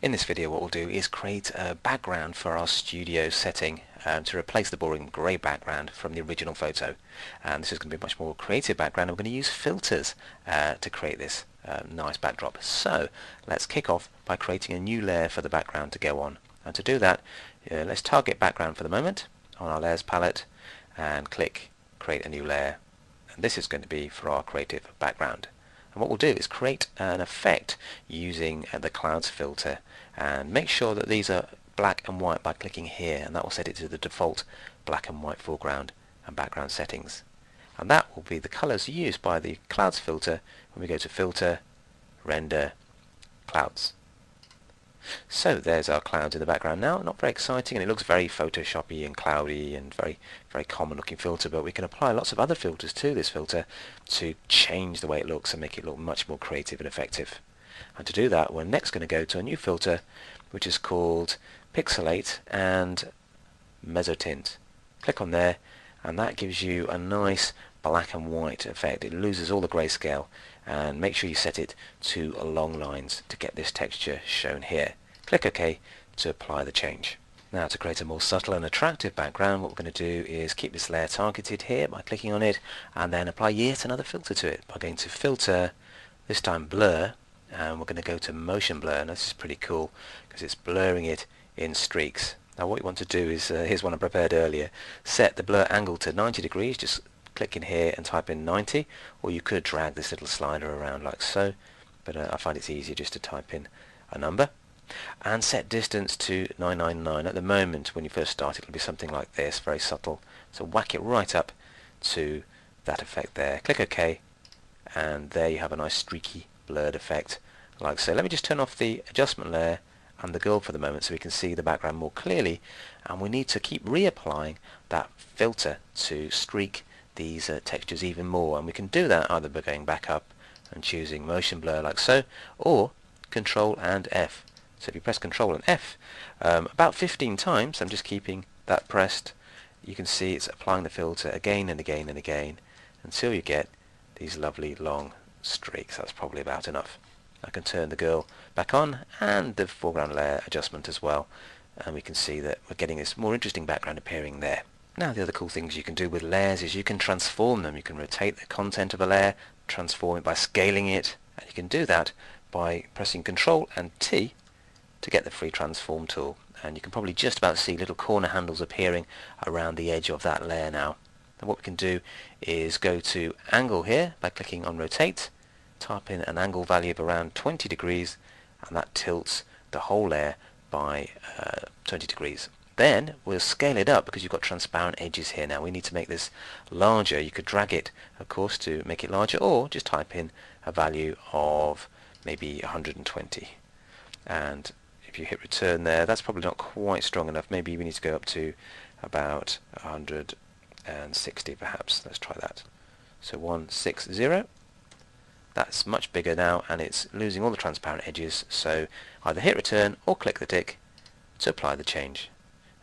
In this video what we'll do is create a background for our studio setting to replace the boring grey background from the original photo. And this is going to be a much more creative background. We're going to use filters to create this nice backdrop. So let's kick off by creating a new layer for the background to go on. And to do that, let's target background for the moment on our layers palette and click create a new layer. And this is going to be for our creative background. And what we'll do is create an effect using the clouds filter, and make sure that these are black and white by clicking here, and that will set it to the default black and white foreground and background settings. And that will be the colors used by the clouds filter when we go to filter, render, clouds. So there's our clouds in the background now. Not very exciting, and it looks very photoshoppy and cloudy and very common looking filter, but we can apply lots of other filters to this filter to change the way it looks and make it look much more creative and effective. And to do that, we're next going to go to a new filter which is called Pixelate and Mezzotint. Click on there, and that gives you a nice black and white effect. It loses all the grayscale, and make sure you set it to long lines to get this texture shown here. Click OK to apply the change. Now, to create a more subtle and attractive background, what we're going to do is keep this layer targeted here by clicking on it, and then apply yet another filter to it by going to Filter, this time Blur, and we're going to go to Motion Blur. And this is pretty cool because it's blurring it in streaks. Now what you want to do is, here's one I prepared earlier, set the blur angle to 90 degrees, just click in here and type in 90, or you could drag this little slider around like so, but I find it's easier just to type in a number. And set distance to 999. At the moment, when you first start, it'll be something like this, very subtle. So whack it right up to that effect there. Click OK, and there you have a nice streaky blurred effect like so. Let me just turn off the adjustment layer and the girl for the moment so we can see the background more clearly, and we need to keep reapplying that filter to streak these textures even more, and we can do that either by going back up and choosing motion blur like so, or Control and F. So if you press Control and F about 15 times, I'm just keeping that pressed, you can see it's applying the filter again and again and again until you get these lovely long streaks. That's probably about enough. I can turn the girl back on and the foreground layer adjustment as well, and we can see that we're getting this more interesting background appearing there. Now, the other cool things you can do with layers is you can transform them. You can rotate the content of a layer, transform it by scaling it, and you can do that by pressing Control and T to get the free transform tool. And you can probably just about see little corner handles appearing around the edge of that layer now. And what we can do is go to Angle here by clicking on Rotate, type in an angle value of around 20 degrees, and that tilts the whole layer by 20 degrees. Then we'll scale it up because you've got transparent edges here now. We need to make this larger. You could drag it, of course, to make it larger, or just type in a value of maybe 120. And if you hit return there, that's probably not quite strong enough. Maybe we need to go up to about 160 perhaps. Let's try that. So 160. That's much bigger now, and it's losing all the transparent edges. So either hit return or click the tick to apply the change.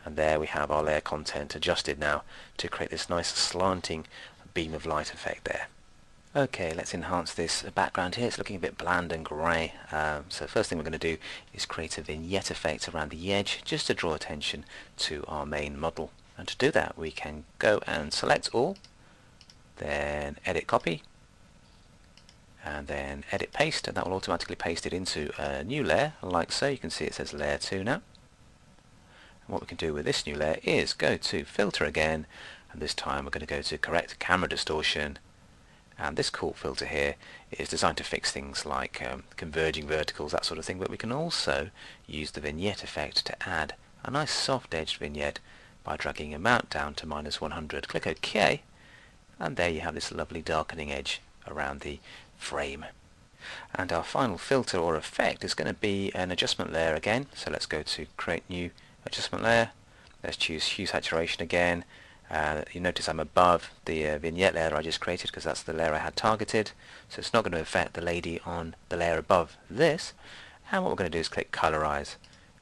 And there we have our layer content adjusted now to create this nice slanting beam of light effect there. Okay, let's enhance this background here. It's looking a bit bland and grey. So first thing we're going to do is create a vignette effect around the edge just to draw attention to our main model. And to do that, we can go and select all, then edit copy, and then edit paste, and that will automatically paste it into a new layer like so. You can see it says layer 2 now. What we can do with this new layer is go to filter again, and this time we're going to go to correct camera distortion, and this cool filter here is designed to fix things like converging verticals, that sort of thing, but we can also use the vignette effect to add a nice soft edged vignette by dragging amount down to -100. Click OK, and there you have this lovely darkening edge around the frame. And our final filter or effect is going to be an adjustment layer again. So let's go to create new adjustment layer. Let's choose hue saturation again. You notice I'm above the vignette layer I just created because that's the layer I had targeted, so it's not going to affect the lady on the layer above this. And what we're going to do is click colorize,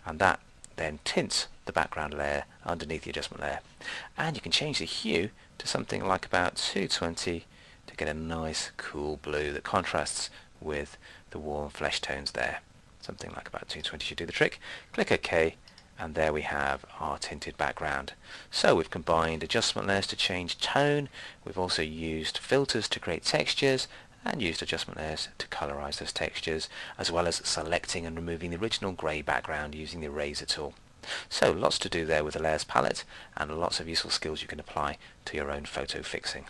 and that then tints the background layer underneath the adjustment layer. And you can change the hue to something like about 220 to get a nice cool blue that contrasts with the warm flesh tones there. something like about 220 should do the trick. Click OK, and there we have our tinted background. So we've combined adjustment layers to change tone, we've also used filters to create textures, and used adjustment layers to colorize those textures, as well as selecting and removing the original grey background using the eraser tool. So lots to do there with the layers palette, and lots of useful skills you can apply to your own photo fixing.